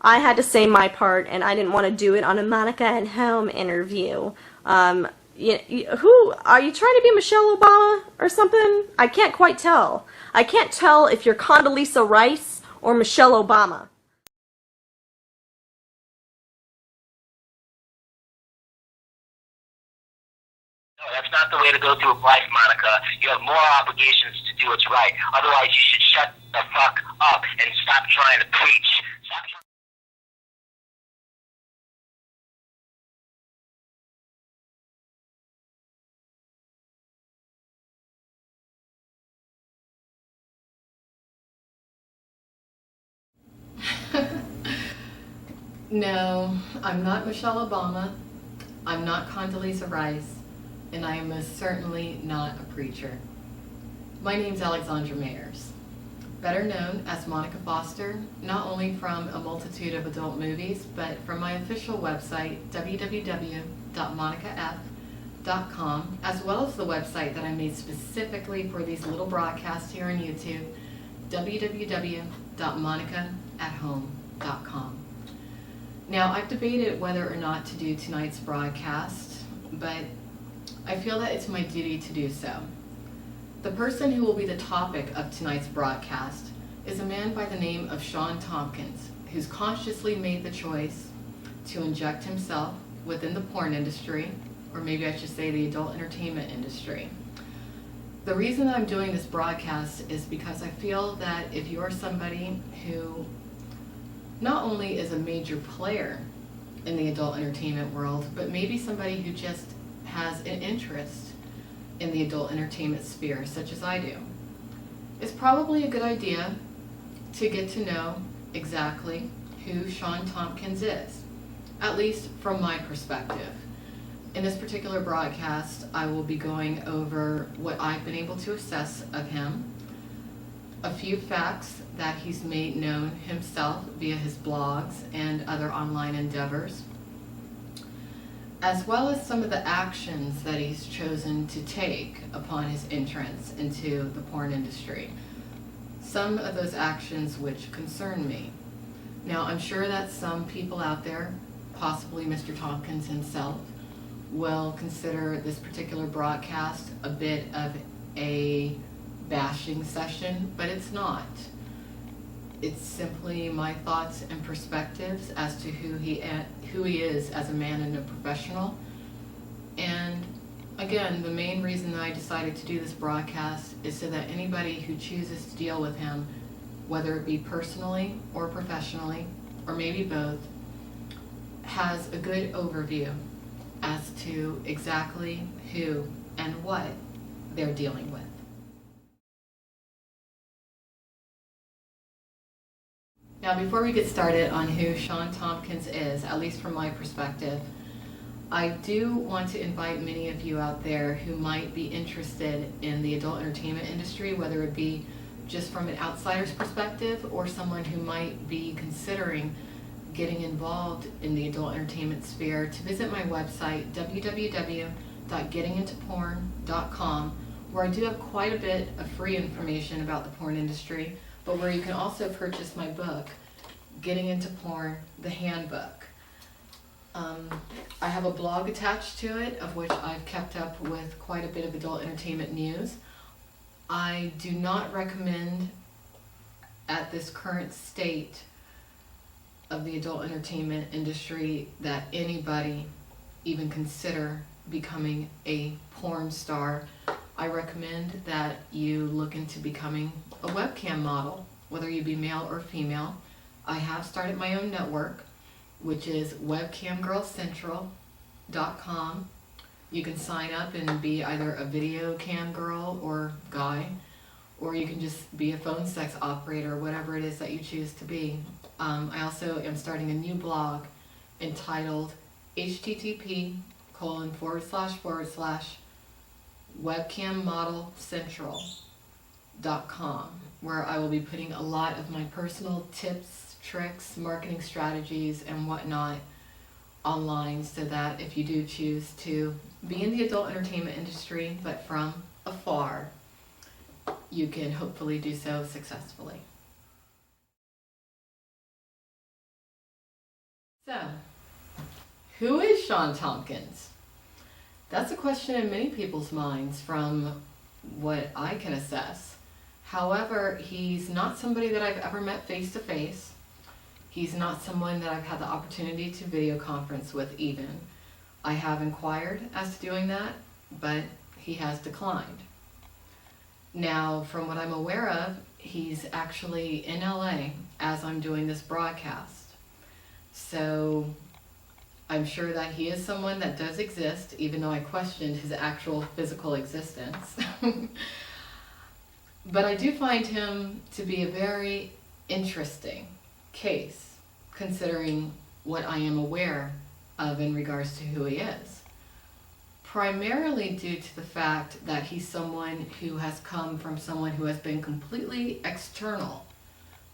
I had to say my part, and I didn't want to do it on a Monica at Home interview. Who are you trying to be, Michelle Obama or something? I can't quite tell. I can't tell if you're Condoleezza Rice or Michelle Obama. No, that's not the way to go through life, Monica. You have moral obligations to do what's right. Otherwise, you should shut the fuck up and stop trying to preach. Stop trying. No, I'm not Michelle Obama. I'm not Condoleezza Rice. And I am most certainly not a preacher. My name's Alexandra Mayers, better known as Monica Foster, not only from a multitude of adult movies, but from my official website, www.monicaf.com, as well as the website that I made specifically for these little broadcasts here on YouTube, www.monicaathome.com. Now, I've debated whether or not to do tonight's broadcast, but I feel that it's my duty to do so. The person who will be the topic of tonight's broadcast is a man by the name of Sean Tompkins, who's consciously made the choice to inject himself within the porn industry, or maybe I should say the adult entertainment industry. The reason I'm doing this broadcast is because I feel that if you're somebody who not only is a major player in the adult entertainment world, but maybe somebody who just has an interest in the adult entertainment sphere, such as I do, it's probably a good idea to get to know exactly who Sean Tompkins is, at least from my perspective. In this particular broadcast, I will be going over what I've been able to assess of him, a few facts that he's made known himself via his blogs and other online endeavors, as well as some of the actions that he's chosen to take upon his entrance into the porn industry. Some of those actions which concern me. Now, I'm sure that some people out there, possibly Mr. Tompkins himself, will consider this particular broadcast a bit of a bashing session, but it's not. It's simply my thoughts and perspectives as to who he is as a man and a professional. And again, the main reason that I decided to do this broadcast is so that anybody who chooses to deal with him, whether it be personally or professionally, or maybe both, has a good overview as to exactly who and what they're dealing with. Now, before we get started on who Sean Tompkins is, at least from my perspective, I do want to invite many of you out there who might be interested in the adult entertainment industry, whether it be just from an outsider's perspective or someone who might be considering getting involved in the adult entertainment sphere, to visit my website, www.gettingintoporn.com, where I do have quite a bit of free information about the porn industry, but where you can also purchase my book, Getting Into Porn, the Handbook. I have a blog attached to it, of which I've kept up with quite a bit of adult entertainment news. I do not recommend, at this current state of the adult entertainment industry, that anybody even consider becoming a porn star. I recommend that you look into becoming a webcam model, whether you be male or female. I have started my own network, which is webcamgirlcentral.com. You can sign up and be either a video cam girl or guy, or you can just be a phone sex operator, whatever it is that you choose to be. I also am starting a new blog entitled http://webcammodelcentral.com, where I will be putting a lot of my personal tips, tricks, marketing strategies, and whatnot online, so that if you do choose to be in the adult entertainment industry, but from afar, you can hopefully do so successfully. Sean Tompkins? That's a question in many people's minds from what I can assess. However, he's not somebody that I've ever met face to face. He's not someone that I've had the opportunity to video conference with even. I have inquired as to doing that, but he has declined. Now, from what I'm aware of, he's actually in LA as I'm doing this broadcast. So I'm sure that he is someone that does exist, even though I questioned his actual physical existence. But I do find him to be a very interesting case, considering what I am aware of in regards to who he is. Primarily due to the fact that he's someone who has come from someone who has been completely external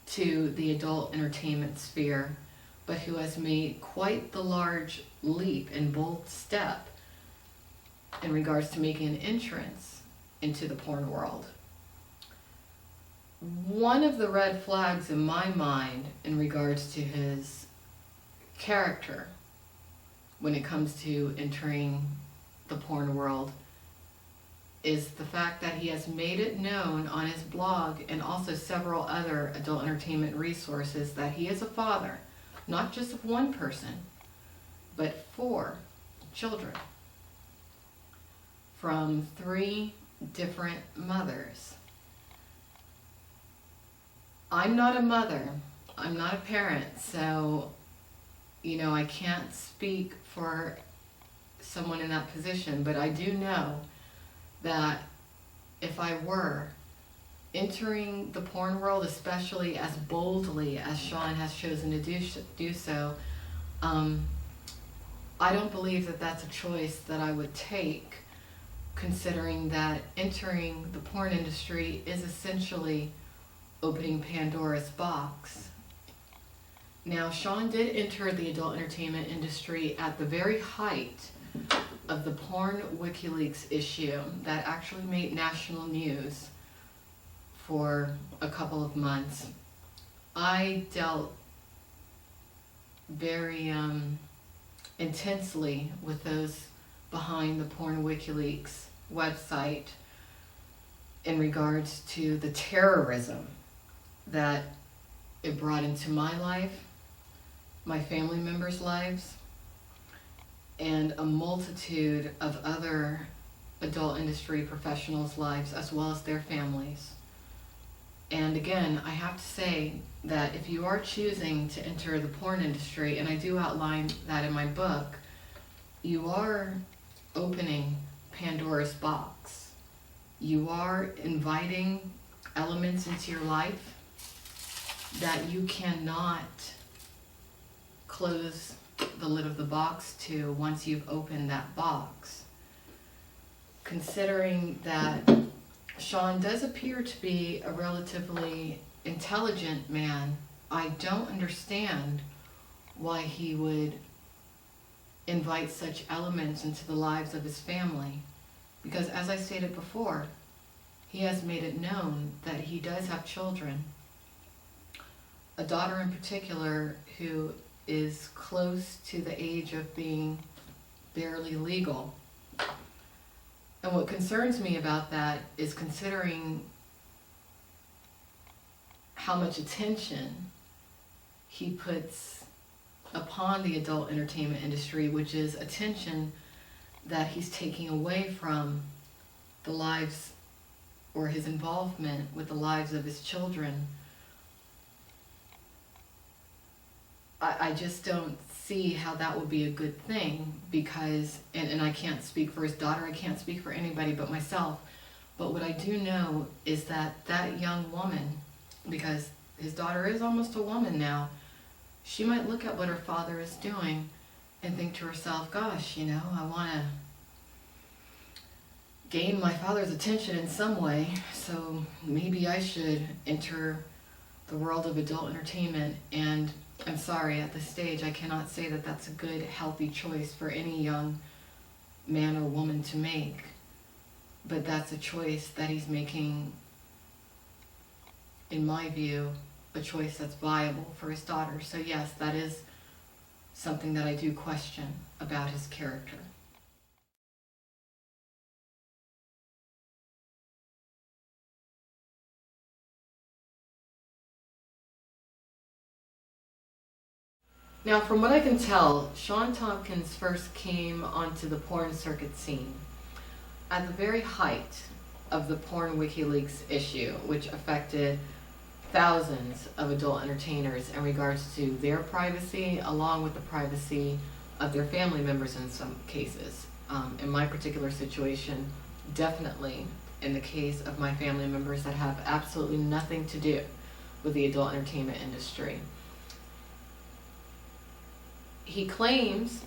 to the adult entertainment sphere, but who has made quite the large leap and bold step in regards to making an entrance into the porn world. One of the red flags in my mind in regards to his character when it comes to entering the porn world is the fact that he has made it known on his blog and also several other adult entertainment resources that he is a father, not just of one person, but 4 children from 3 different mothers. I'm not a mother, I'm not a parent, so, I can't speak for someone in that position, but I do know that if I were entering the porn world, especially as boldly as Sean has chosen to do so, I don't believe that that's a choice that I would take, considering that entering the porn industry is essentially opening Pandora's box. Now, Sean did enter the adult entertainment industry at the very height of the Pornwikileaks issue that actually made national news for a couple of months. I dealt very intensely with those behind the Pornwikileaks website in regards to the terrorism that it brought into my life, my family members' lives, and a multitude of other adult industry professionals' lives, as well as their families. And again, I have to say that if you are choosing to enter the porn industry, and I do outline that in my book, you are opening Pandora's box. You are inviting elements into your life that you cannot close the lid of the box to once you've opened that box. Considering that Sean does appear to be a relatively intelligent man, I don't understand why he would invite such elements into the lives of his family. Because as I stated before, he has made it known that he does have children. A daughter in particular who is close to the age of being barely legal. And what concerns me about that is considering how much attention he puts upon the adult entertainment industry, which is attention that he's taking away from the lives or his involvement with the lives of his children. I just don't see how that would be a good thing because, and I can't speak for his daughter, I can't speak for anybody but myself, but what I do know is that that young woman, because his daughter is almost a woman now, she might look at what her father is doing and think to herself, gosh, I want to gain my father's attention in some way, so maybe I should enter the world of adult entertainment. And I'm sorry, at this stage, I cannot say that that's a good, healthy choice for any young man or woman to make. But that's a choice that he's making, in my view, a choice that's viable for his daughter. So yes, that is something that I do question about his character. Now, from what I can tell, Sean Tompkins first came onto the porn circuit scene at the very height of the Pornwikileaks issue, which affected thousands of adult entertainers in regards to their privacy, along with the privacy of their family members in some cases. In my particular situation, definitely in the case of my family members that have absolutely nothing to do with the adult entertainment industry. He claims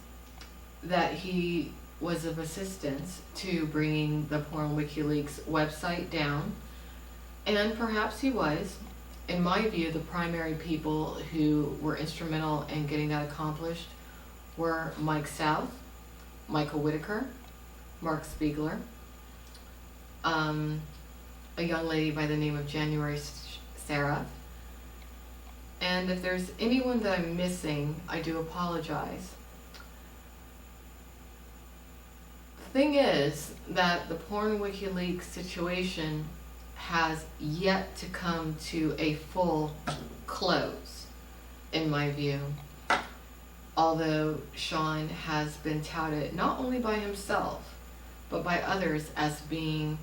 that he was of assistance to bringing the Pornwikileaks website down, and perhaps he was. In my view, the primary people who were instrumental in getting that accomplished were Mike South, Michael Whitaker, Mark Spiegler, a young lady by the name of January Sarah. And if there's anyone that I'm missing, I do apologize. The thing is that the Pornwikileaks situation has yet to come to a full close, in my view. Although Sean has been touted not only by himself, but by others as being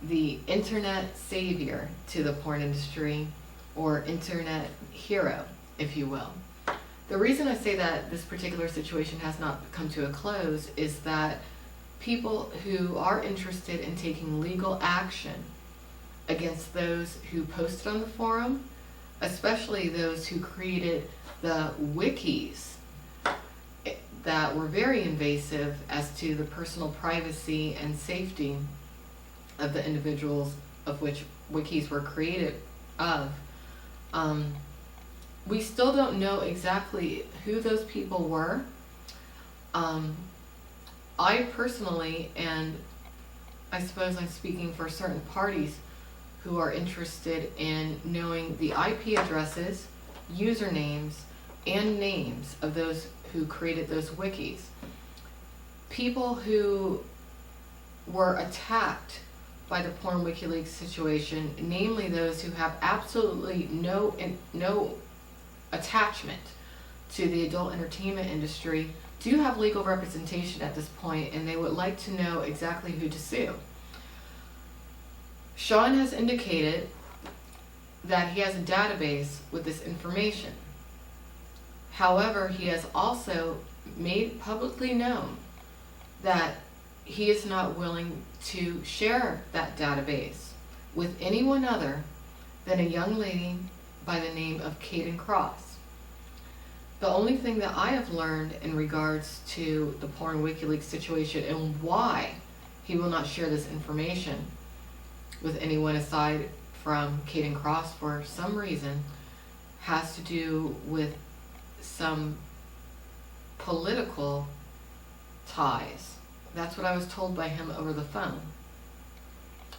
the internet savior to the porn industry, or internet hero, if you will. The reason I say that this particular situation has not come to a close is that people who are interested in taking legal action against those who posted on the forum, especially those who created the wikis that were very invasive as to the personal privacy and safety of the individuals of which wikis were created of, we still don't know exactly who those people were. I personally, and I suppose I'm speaking for certain parties who are interested in knowing the IP addresses, usernames, and names of those who created those wikis. People who were attacked by the Pornwikileaks situation, namely those who have absolutely no attachment to the adult entertainment industry, do have legal representation at this point, and they would like to know exactly who to sue. Sean has indicated that he has a database with this information. However, he has also made publicly known that he is not willing to share that database with anyone other than a young lady by the name of Caden Cross. The only thing that I have learned in regards to the Pornwikileaks situation and why he will not share this information with anyone aside from Caden Cross for some reason has to do with some political ties. That's what I was told by him over the phone.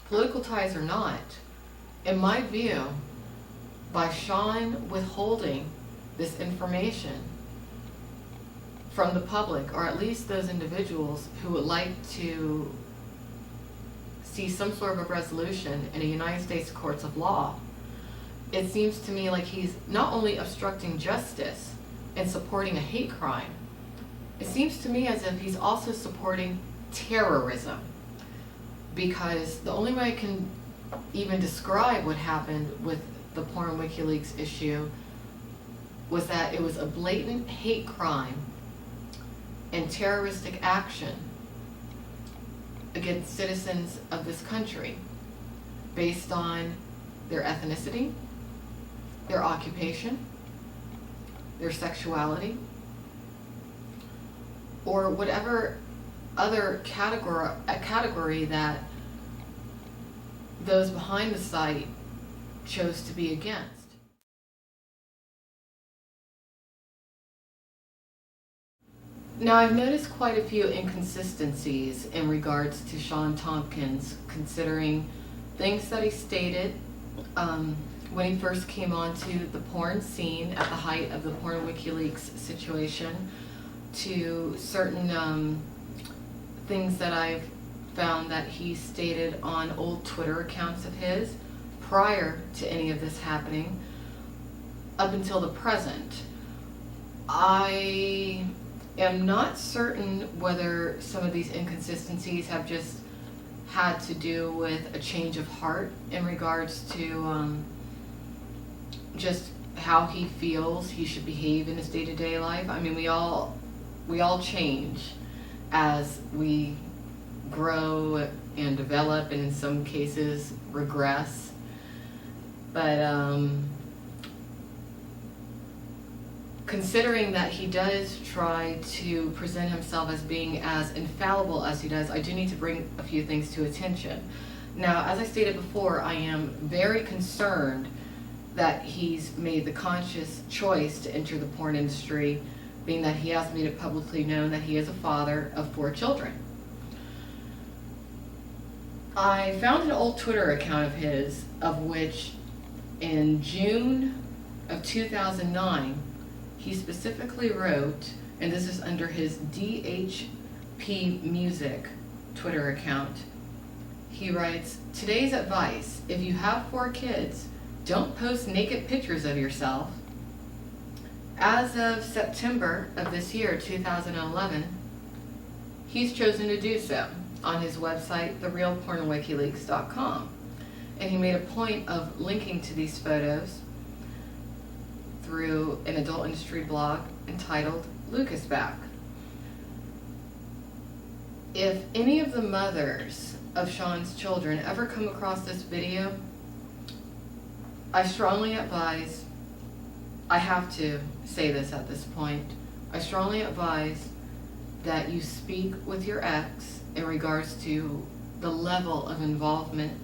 Political ties or not, in my view, by Sean withholding this information from the public, or at least those individuals who would like to see some sort of a resolution in a United States courts of law, it seems to me like he's not only obstructing justice and supporting a hate crime, it seems to me as if he's also supporting terrorism, because the only way I can even describe what happened with the Pornwikileaks issue was that it was a blatant hate crime and terroristic action against citizens of this country based on their ethnicity, their occupation, their sexuality, or whatever other category that those behind the site chose to be against. Now, I've noticed quite a few inconsistencies in regards to Sean Tompkins, considering things that he stated when he first came onto the porn scene at the height of the Pornwikileaks situation, to certain things that I've found that he stated on old Twitter accounts of his prior to any of this happening up until the present. I am not certain whether some of these inconsistencies have just had to do with a change of heart in regards to just how he feels he should behave in his day-to-day life. I mean, we all change as we grow and develop, and in some cases regress. But considering that he does try to present himself as being as infallible as he does, I do need to bring a few things to attention. Now, as I stated before, I am very concerned that he's made the conscious choice to enter the porn industry, being that he has made it publicly known that he is a father of 4 children. I found an old Twitter account of his, of which in June of 2009, he specifically wrote, and this is under his DHP Music Twitter account, he writes, "Today's advice, if you have 4 kids, don't post naked pictures of yourself." As of September of this year, 2011, he's chosen to do so on his website, therealpornwikileaks.com. And he made a point of linking to these photos through an adult industry blog entitled Lucasback. If any of the mothers of Sean's children ever come across this video, I strongly advise, I have to say this at this point, I strongly advise that you speak with your ex in regards to the level of involvement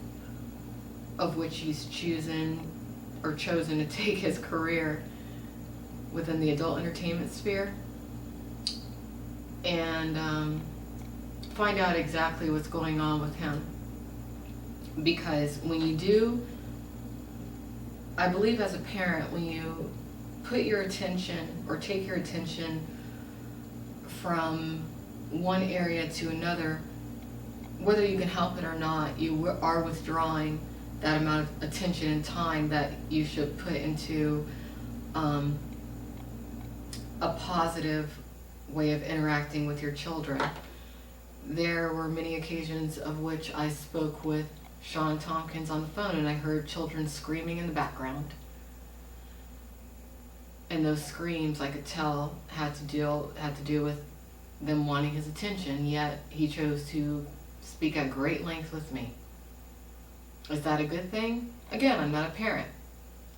of which he's chosen to take his career within the adult entertainment sphere, and find out exactly what's going on with him. Because when you do, I believe as a parent, when you put your attention or take your attention from one area to another, whether you can help it or not, you are withdrawing that amount of attention and time that you should put into a positive way of interacting with your children. There were many occasions of which I spoke with Sean Tompkins on the phone, and I heard children screaming in the background. And those screams, I could tell, had to do with them wanting his attention, yet he chose to speak at great length with me. Is that a good thing? Again, I'm not a parent,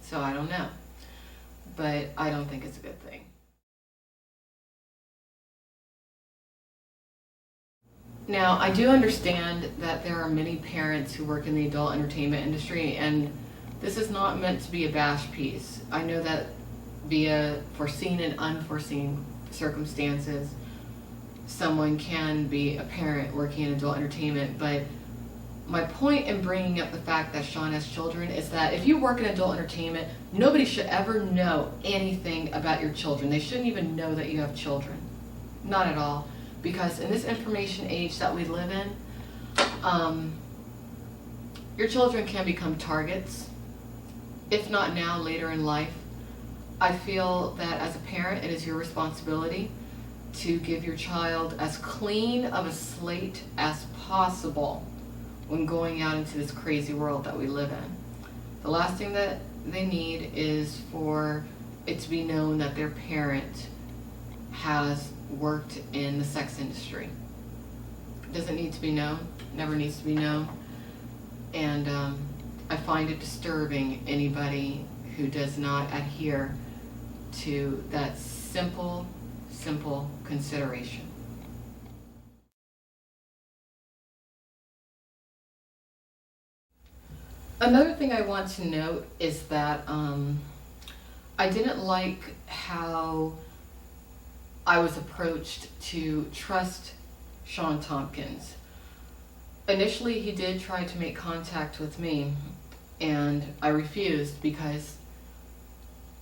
so I don't know. But I don't think it's a good thing. Now, I do understand that there are many parents who work in the adult entertainment industry, and this is not meant to be a bash piece. I know that via foreseen and unforeseen circumstances, someone can be a parent working in adult entertainment, but my point in bringing up the fact that Sean has children is that if you work in adult entertainment, nobody should ever know anything about your children. They shouldn't even know that you have children. Not at all. Because in this information age that we live in, your children can become targets, if not now, later in life. I feel that as a parent, it is your responsibility to give your child as clean of a slate as possible when going out into this crazy world that we live in. The last thing that they need is for it to be known that their parent has worked in the sex industry. It doesn't need to be known, never needs to be known. And I find it disturbing anybody who does not adhere to that simple consideration. Another thing I want to note is that I didn't like how I was approached to trust Sean Tompkins. Initially, he did try to make contact with me, and I refused because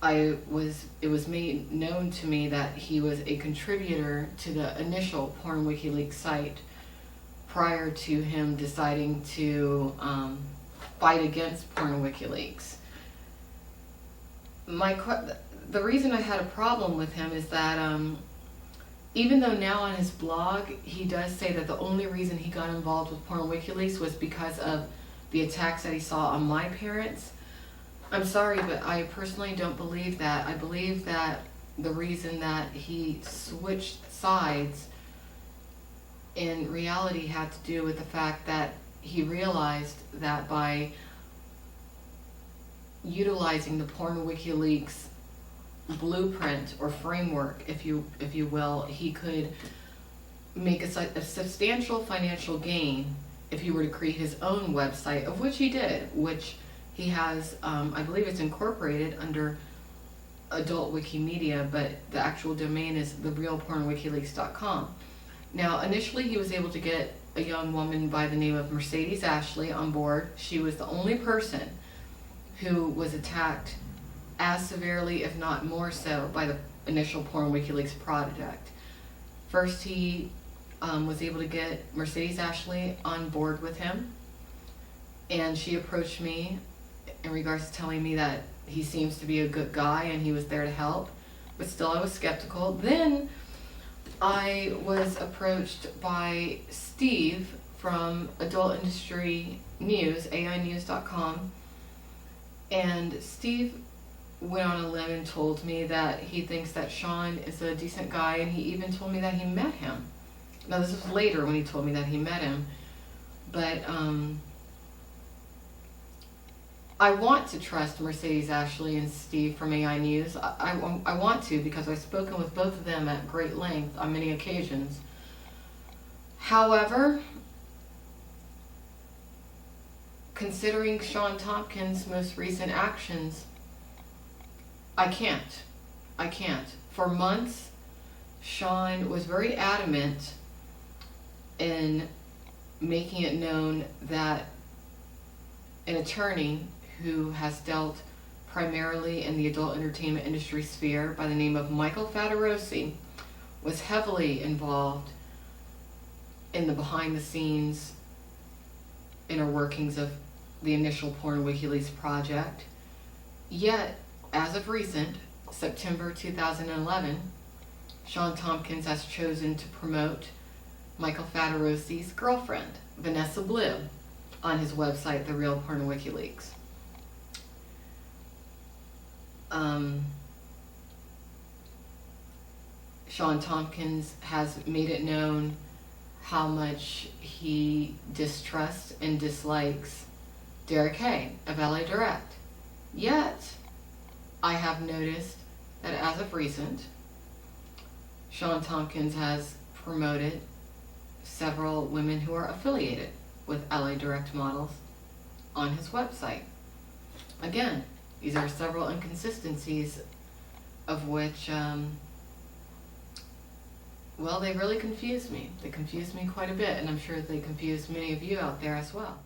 it was made known to me that he was a contributor to the initial Pornwikileaks site prior to him deciding to fight against Pornwikileaks. The reason I had a problem with him is that even though now on his blog he does say that the only reason he got involved with Pornwikileaks was because of the attacks that he saw on my parents, I'm sorry, but I personally don't believe that. I believe that the reason that he switched sides in reality had to do with the fact that he realized that by utilizing the Pornwikileaks blueprint or framework, if you will, he could make a substantial financial gain if he were to create his own website, of which he did, which he has, I believe it's incorporated under Adult Wikimedia, but the actual domain is therealpornwikileaks.com. Now, initially he was able to get a young woman by the name of Mercedes Ashley on board. She was the only person who was attacked as severely, if not more so, by the initial Pornwikileaks project. First, he was able to get Mercedes Ashley on board with him, and she approached me in regards to telling me that he seems to be a good guy and he was there to help, but still I was skeptical. Then I was approached by Steve from Adult Industry News, AInews.com, and Steve went on a limb and told me that he thinks that Sean is a decent guy, and he even told me that he met him. Now, this was later when he told me that he met him, but I want to trust Mercedes Ashley and Steve from AI News. I want to, because I've spoken with both of them at great length on many occasions. However, considering Sean Tompkins' most recent actions, I can't. For months, Sean was very adamant in making it known that an attorney who has dealt primarily in the adult entertainment industry sphere by the name of Michael Federosi was heavily involved in the behind-the-scenes inner workings of the initial Pornwikileaks project. Yet, as of recent, September 2011, Sean Tompkins has chosen to promote Michael Federosi's girlfriend, Vanessa Blue, on his website, The Real Pornwikileaks. Sean Tompkins has made it known how much he distrusts and dislikes Derek Hay of LA Direct. Yet, I have noticed that as of recent, Sean Tompkins has promoted several women who are affiliated with LA Direct models on his website. Again, these are several inconsistencies of which, well, they really confuse me. They confuse me quite a bit, and I'm sure they confuse many of you out there as well.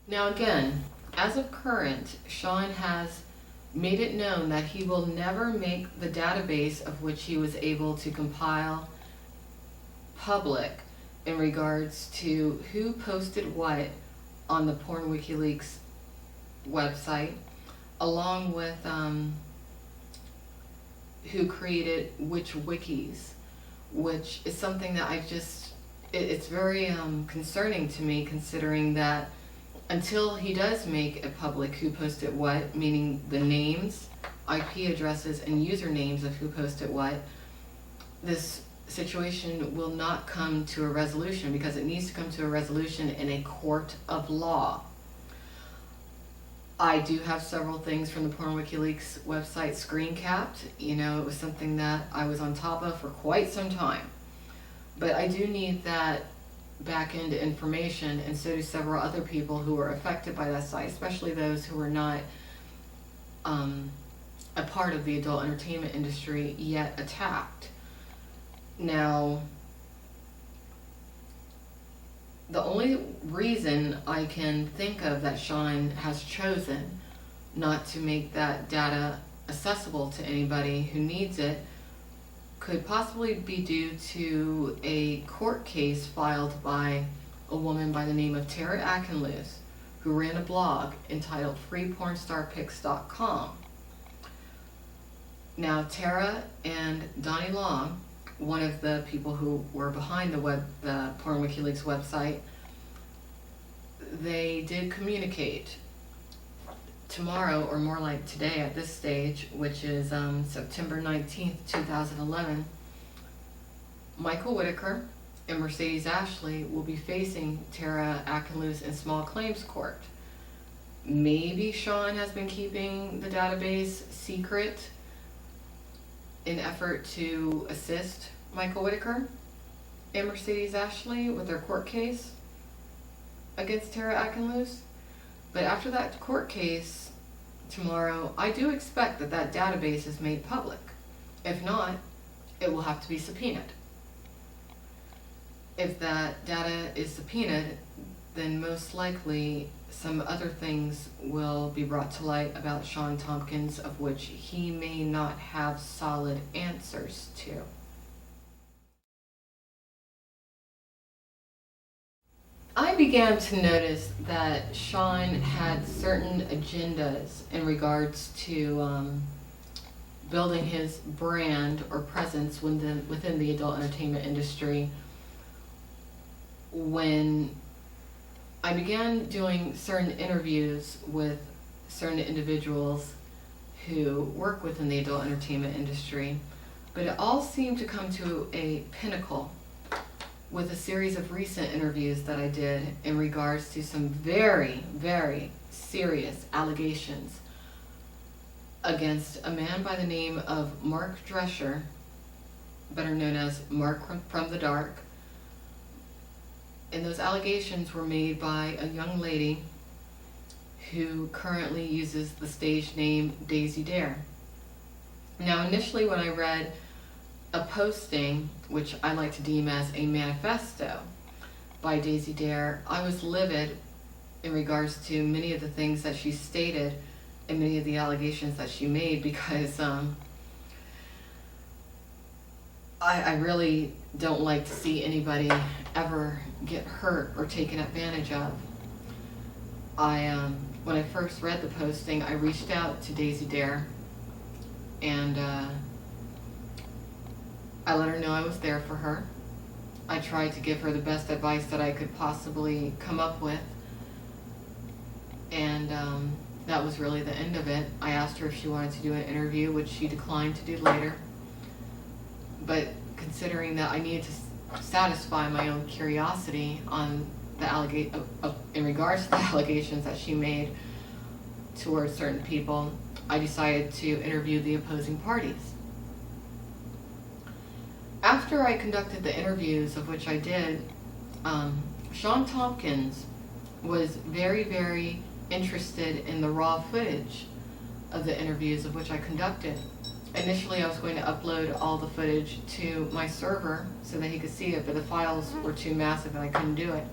Now again, as of current, Sean has made it known that he will never make the database of which he was able to compile public in regards to who posted what on the Pornwikileaks website, along with who created which wikis, which is something that it's very concerning to me, considering that until he does make it public who posted what, meaning the names, IP addresses, and usernames of who posted what, this situation will not come to a resolution, because it needs to come to a resolution in a court of law. I do have several things from the Pornwikileaks website screen capped. You know, it was something that I was on top of for quite some time. But I do need that back end information, and so do several other people who were affected by that site, especially those who were not a part of the adult entertainment industry yet attacked. Now, The only reason I can think of that Sean has chosen not to make that data accessible to anybody who needs it could possibly be due to a court case filed by a woman by the name of Tara Akinlus, who ran a blog entitled freepornstarpics.com. Now, Tara and Donnie Long, one of the people who were behind the Pornwikileaks website, they did communicate. Tomorrow, or more like today at this stage, which is September 19th, 2011, Michael Whitaker and Mercedes Ashley will be facing Tara Akinlus in small claims court. Maybe Sean has been keeping the database secret in effort to assist Michael Whitaker and Mercedes Ashley with their court case against Tara Akinlus. But after that court case tomorrow, I do expect that database is made public. If not, it will have to be subpoenaed. If that data is subpoenaed, then most likely some other things will be brought to light about Sean Tompkins, of which he may not have solid answers to. I began to notice that Sean had certain agendas in regards to building his brand or presence within the adult entertainment industry. When I began doing certain interviews with certain individuals who work within the adult entertainment industry, but it all seemed to come to a pinnacle with a series of recent interviews that I did in regards to some very, very serious allegations against a man by the name of Mark Drescher, better known as Mark from the Dark. And those allegations were made by a young lady who currently uses the stage name Daisy Dare. Now, initially when I read a posting, which I like to deem as a manifesto by Daisy Dare, I was livid in regards to many of the things that she stated and many of the allegations that she made, because I really don't like to see anybody ever get hurt or taken advantage of. When I first read the posting, I reached out to Daisy Dare and I let her know I was there for her. I tried to give her the best advice that I could possibly come up with, and that was really the end of it. I asked her if she wanted to do an interview, which she declined to do later. But considering that I needed to satisfy my own curiosity on the in regards to the allegations that she made towards certain people, I decided to interview the opposing parties. After I conducted the interviews, of which I did, Sean Tompkins was very, very interested in the raw footage of the interviews of which I conducted. Initially, I was going to upload all the footage to my server so that he could see it, but the files were too massive and I couldn't do it.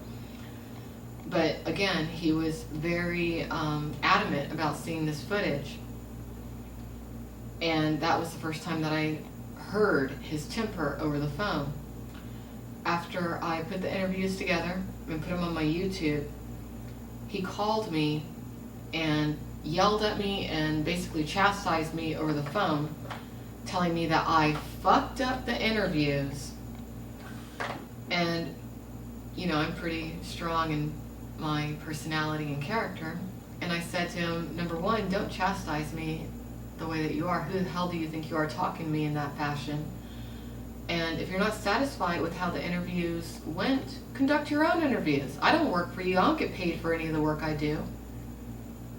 But again, he was very adamant about seeing this footage. And that was the first time that I heard his temper over the phone. After I put the interviews together and put them on my YouTube, he called me and yelled at me and basically chastised me over the phone, telling me that I fucked up the interviews. And, you know, I'm pretty strong in my personality and character. And I said to him, number one, don't chastise me the way that you are. Who the hell do you think you are talking to me in that fashion? And if you're not satisfied with how the interviews went, conduct your own interviews. I don't work for you. I don't get paid for any of the work I do.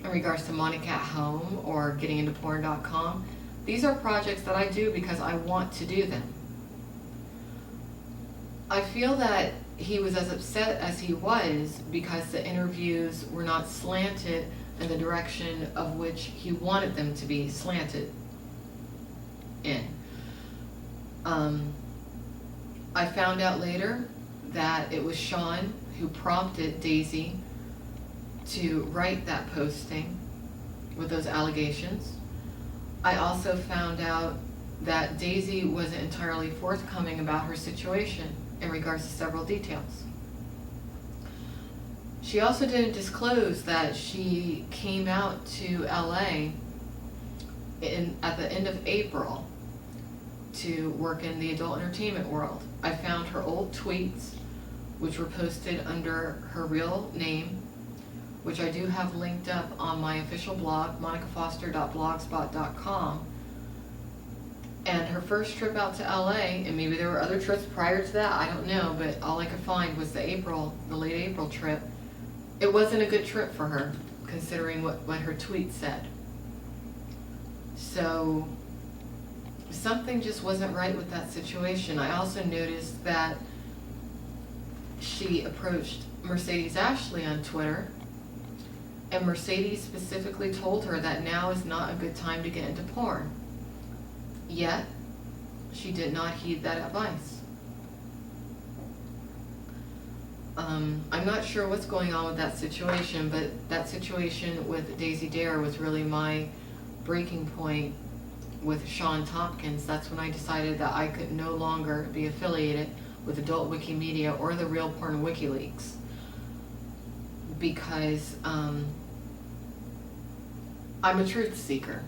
In regards to Monica at Home or getting into porn.com, these are projects that I do because I want to do them. I feel that he was as upset as he was because the interviews were not slanted in the direction of which he wanted them to be slanted in. I found out later that it was Sean who prompted Daisy to write that posting with those allegations. I also found out that Daisy wasn't entirely forthcoming about her situation in regards to several details. She also didn't disclose that she came out to LA at the end of April to work in the adult entertainment world. I found her old tweets, which were posted under her real name, which I do have linked up on my official blog, monicafoster.blogspot.com. And her first trip out to LA, and maybe there were other trips prior to that, I don't know, but all I could find was the late April trip. It wasn't a good trip for her, considering what her tweet said. So something just wasn't right with that situation. I also noticed that she approached Mercedes Ashley on Twitter, and Mercedes specifically told her that now is not a good time to get into porn. Yet, she did not heed that advice. I'm not sure what's going on with that situation, but that situation with Daisy Dare was really my breaking point with Sean Tompkins. That's when I decided that I could no longer be affiliated with Adult Wikimedia or the real Pornwikileaks, because I'm a truth seeker,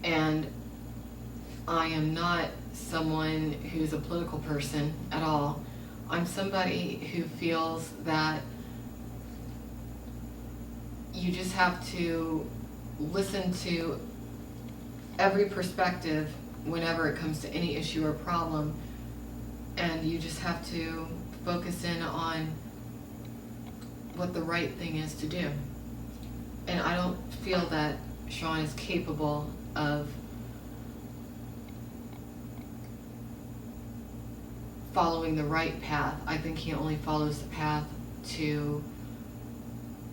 and I am not someone who's a political person at all. I'm somebody who feels that you just have to listen to every perspective whenever it comes to any issue or problem, and you just have to focus in on what the right thing is to do. And I don't feel that Sean is capable of following the right path. I think he only follows the path to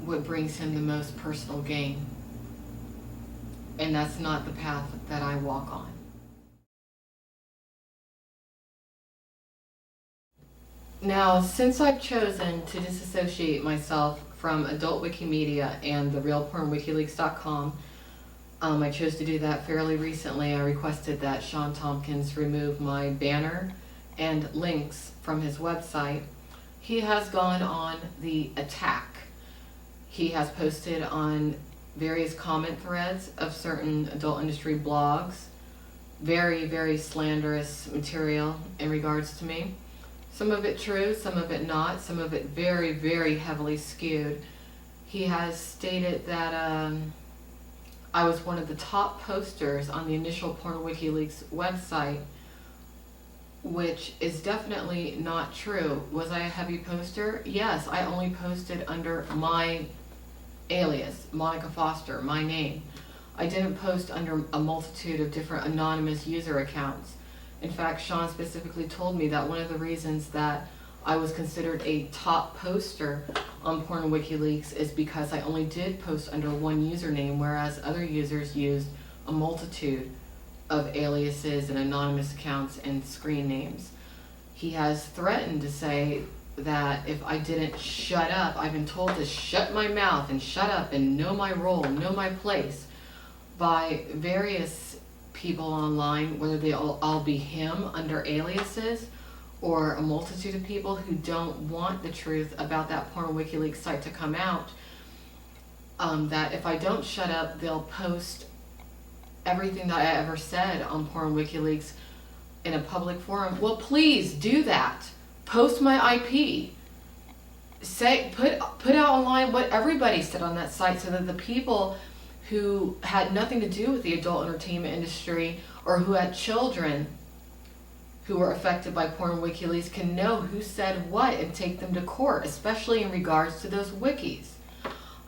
what brings him the most personal gain. And that's not the path that I walk on. Now, since I've chosen to disassociate myself from Adult Wikimedia and the real Pornwikileaks.com, I chose to do that fairly recently. I requested that Sean Tompkins remove my banner and links from his website. He has gone on the attack. He has posted on various comment threads of certain adult industry blogs, very, very slanderous material in regards to me. Some of it true, some of it not, some of it very, very heavily skewed. He has stated that I was one of the top posters on the initial Pornwikileaks website, which is definitely not true. Was I a heavy poster? Yes, I only posted under my alias, Monica Foster, my name. I didn't post under a multitude of different anonymous user accounts. In fact, Sean specifically told me that one of the reasons that I was considered a top poster on Pornwikileaks is because I only did post under one username, whereas other users used a multitude of aliases and anonymous accounts and screen names. He has threatened to say that if I didn't shut up, I've been told to shut my mouth and shut up and know my role, know my place, by various people online, whether they all be him under aliases or a multitude of people who don't want the truth about that Pornwikileaks site to come out, that if I don't shut up, they'll post everything that I ever said on Pornwikileaks in a public forum. Well, please do that. Post my IP. Put out online what everybody said on that site, so that the people who had nothing to do with the adult entertainment industry or who had children who were affected by Pornwikileaks can know who said what and take them to court, especially in regards to those wikis.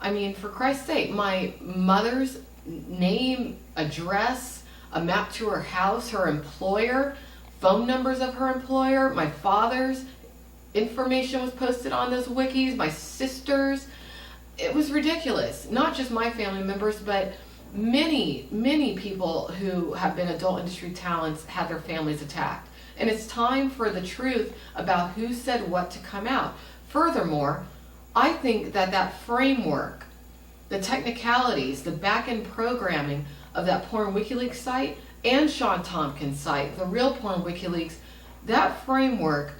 I mean, for Christ's sake, my mother's name, address, a map to her house, her employer, phone numbers of her employer, my father's information was posted on those wikis, my sister's. It was ridiculous. Not just my family members, but many, many people who have been adult industry talents had their families attacked. And it's time for the truth about who said what to come out. Furthermore, I think that that framework, the technicalities, the back-end programming of that Pornwikileaks site and Sean Tompkins site, the real Pornwikileaks, that framework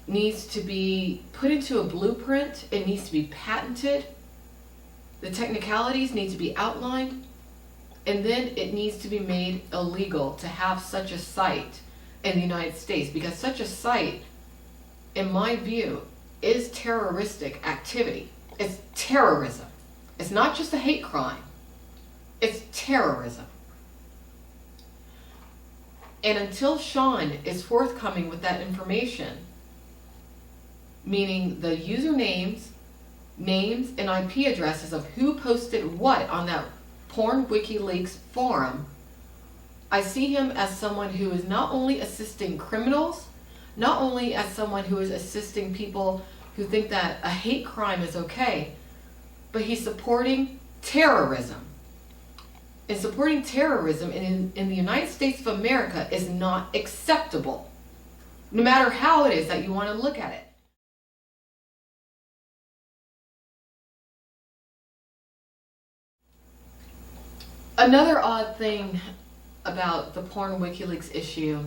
needs to be put into a blueprint. It needs to be patented. The technicalities need to be outlined. And then it needs to be made illegal to have such a site in the United States, because such a site, in my view, is terroristic activity. It's terrorism. It's not just a hate crime. It's terrorism. And until Sean is forthcoming with that information, meaning the usernames, names, and IP addresses of who posted what on that Pornwikileaks forum, I see him as someone who is not only assisting criminals, not only as someone who is assisting people who think that a hate crime is okay, but he's supporting terrorism. And supporting terrorism in the United States of America is not acceptable, no matter how it is that you want to look at it. Another odd thing about the Pornwikileaks issue,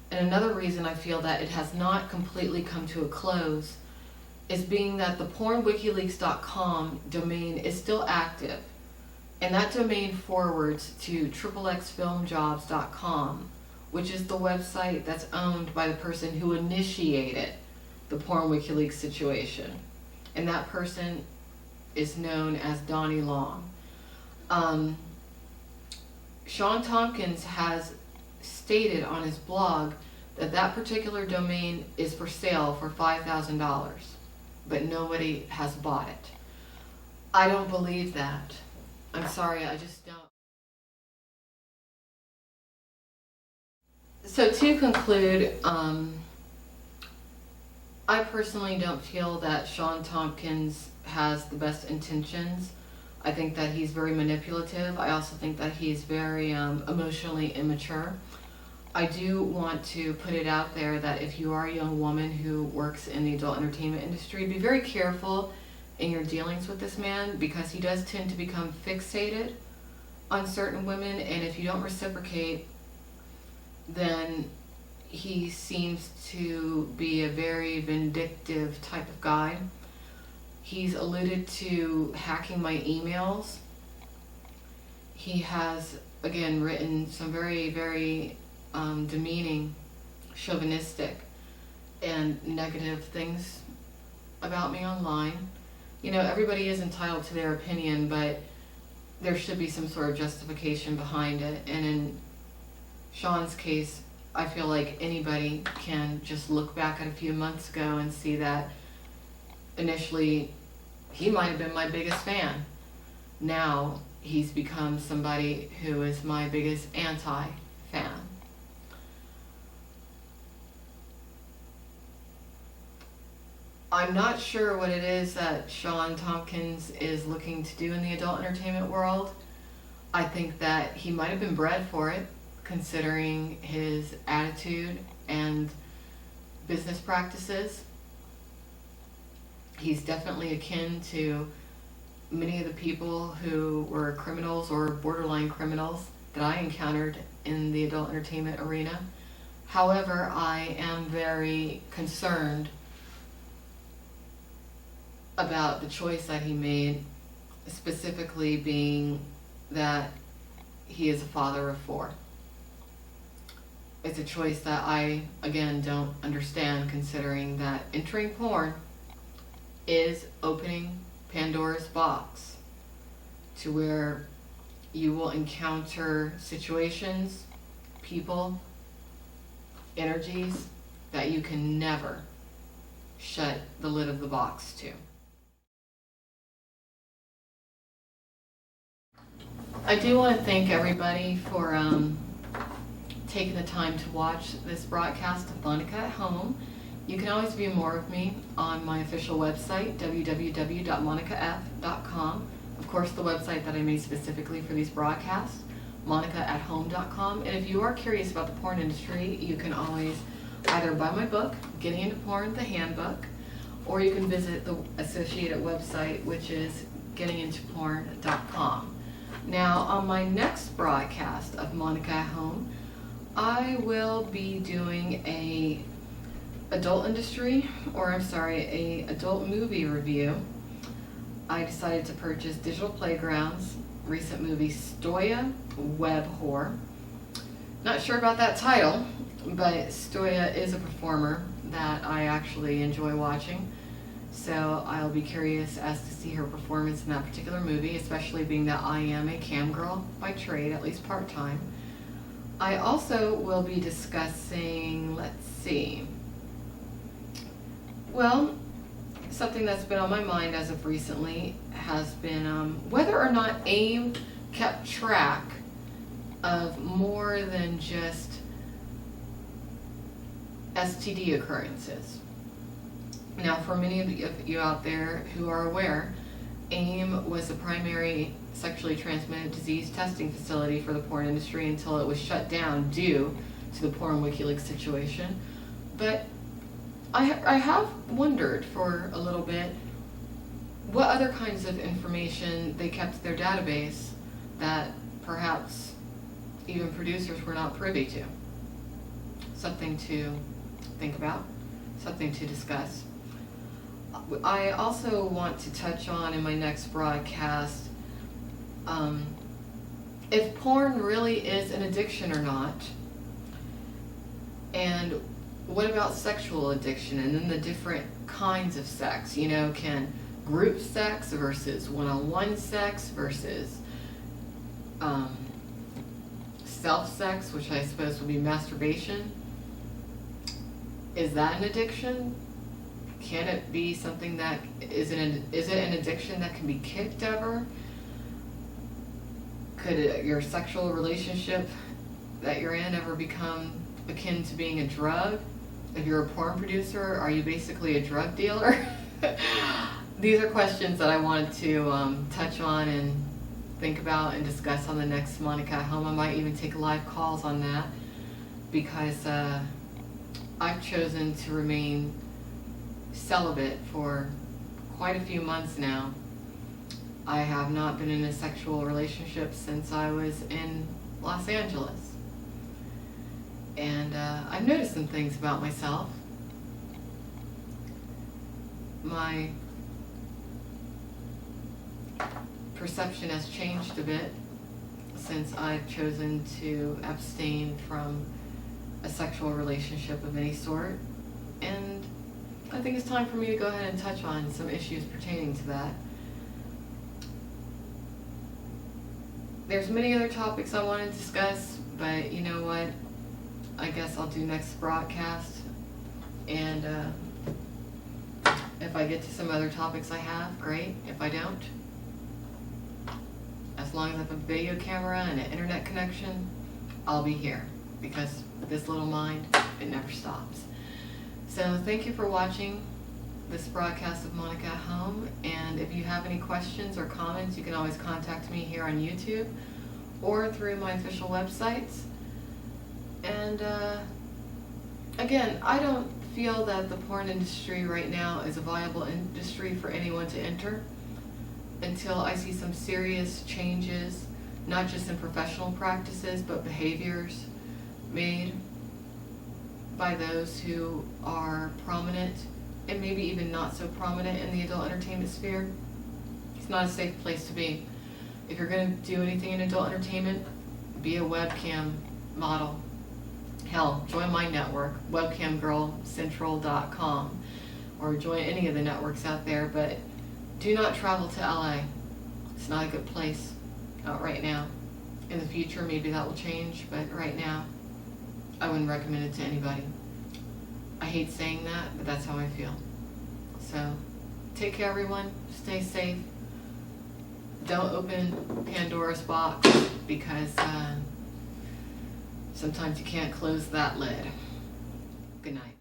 and another reason I feel that it has not completely come to a close, is being that the pornwikileaks.com domain is still active. And that domain forwards to xxfilmjobs.com, which is the website that's owned by the person who initiated the Pornwikileaks situation. And that person is known as Donnie Long. Sean Tompkins has stated on his blog that that particular domain is for sale for $5,000, but nobody has bought it. I don't believe that. I'm sorry, I just don't. So to conclude, I personally don't feel that Sean Tompkins has the best intentions. I think that he's very manipulative. I also think that he's very emotionally immature. I do want to put it out there that if you are a young woman who works in the adult entertainment industry, be very careful in your dealings with this man, because he does tend to become fixated on certain women, and if you don't reciprocate, then he seems to be a very vindictive type of guy. He's alluded to hacking my emails. He has, again, written some very, very demeaning, chauvinistic, and negative things about me online. You know, everybody is entitled to their opinion, but there should be some sort of justification behind it. And in Sean's case, I feel like anybody can just look back at a few months ago and see that initially he might have been my biggest fan. Now he's become somebody who is my biggest anti-fan. I'm not sure what it is that Sean Tompkins is looking to do in the adult entertainment world. I think that he might have been bred for it, considering his attitude and business practices. He's definitely akin to many of the people who were criminals or borderline criminals that I encountered in the adult entertainment arena. However, I am very concerned about the choice that he made, specifically being that he is a father of 4. It's a choice that I, again, don't understand, considering that entering porn is opening Pandora's box to where you will encounter situations, people, energies that you can never shut the lid of the box to. I do want to thank everybody for taking the time to watch this broadcast of Monica at Home. You can always view more of me on my official website, www.monicaf.com. Of course, the website that I made specifically for these broadcasts. monicaathome.com. And if you are curious about the porn industry, you can always either buy my book, Getting Into Porn, the Handbook, or you can visit the associated website, which is gettingintoporn.com. Now, on my next broadcast of Monica at Home, I will be doing a adult movie review. I decided to purchase Digital Playground's recent movie Stoya Web Whore. Not sure about that title, but Stoya is a performer that I actually enjoy watching. So I'll be curious as to see her performance in that particular movie, especially being that I am a cam girl by trade, at least part-time. I also will be discussing, something that's been on my mind as of recently has been whether or not AIM kept track of more than just STD occurrences. Now, for many of you out there who are aware, AIM was the primary sexually transmitted disease testing facility for the porn industry until it was shut down due to the Pornwikileaks situation. But I have wondered for a little bit what other kinds of information they kept in their database that perhaps even producers were not privy to. Something to think about, something to discuss. I also want to touch on in my next broadcast if porn really is an addiction or not, and what about sexual addiction and then the different kinds of sex? You know, can group sex versus one-on-one sex versus self-sex, which I suppose would be masturbation, is that an addiction? Can it be something that is it an addiction that can be kicked ever? Could your sexual relationship that you're in ever become akin to being a drug? If you're a porn producer, are you basically a drug dealer? These are questions that I wanted to touch on and think about and discuss on the next Monica at Home. I might even take live calls on that because I've chosen to remain celibate for quite a few months now. I have not been in a sexual relationship since I was in Los Angeles. And I've noticed some things about myself. My perception has changed a bit since I've chosen to abstain from a sexual relationship of any sort. And I think it's time for me to go ahead and touch on some issues pertaining to that. There's many other topics I want to discuss, but you know what? I guess I'll do next broadcast, and if I get to some other topics I have, great. If I don't, as long as I have a video camera and an internet connection, I'll be here, because this little mind, it never stops. So thank you for watching this broadcast of Monica at Home, and if you have any questions or comments, you can always contact me here on YouTube or through my official websites. And again, I don't feel that the porn industry right now is a viable industry for anyone to enter until I see some serious changes, not just in professional practices, but behaviors made by those who are prominent and maybe even not so prominent in the adult entertainment sphere. It's not a safe place to be. If you're going to do anything in adult entertainment, be a webcam model. Hell, join my network, webcamgirlcentral.com, or join any of the networks out there, but do not travel to LA. It's not a good place, not right now. In the future, maybe that will change, but right now, I wouldn't recommend it to anybody. I hate saying that, but that's how I feel. So, take care everyone, stay safe. Don't open Pandora's box, because sometimes you can't close that lid. Good night.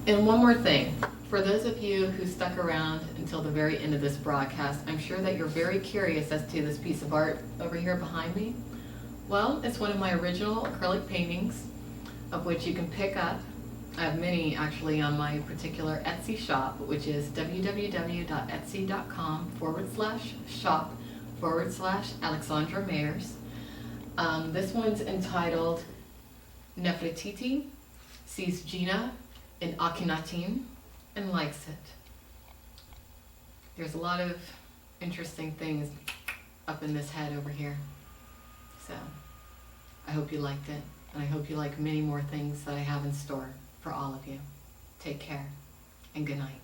And one more thing. For those of you who stuck around until the very end of this broadcast, I'm sure that you're very curious as to this piece of art over here behind me. Well, it's one of my original acrylic paintings, of which you can pick up. I have many actually on my particular Etsy shop, which is www.etsy.com/shop/Alexandra Mayers. This one's entitled Nefertiti sees Gina in Akhenaten and likes it. There's a lot of interesting things up in this head over here. So I hope you liked it, and I hope you like many more things that I have in store for all of you. Take care, and good night.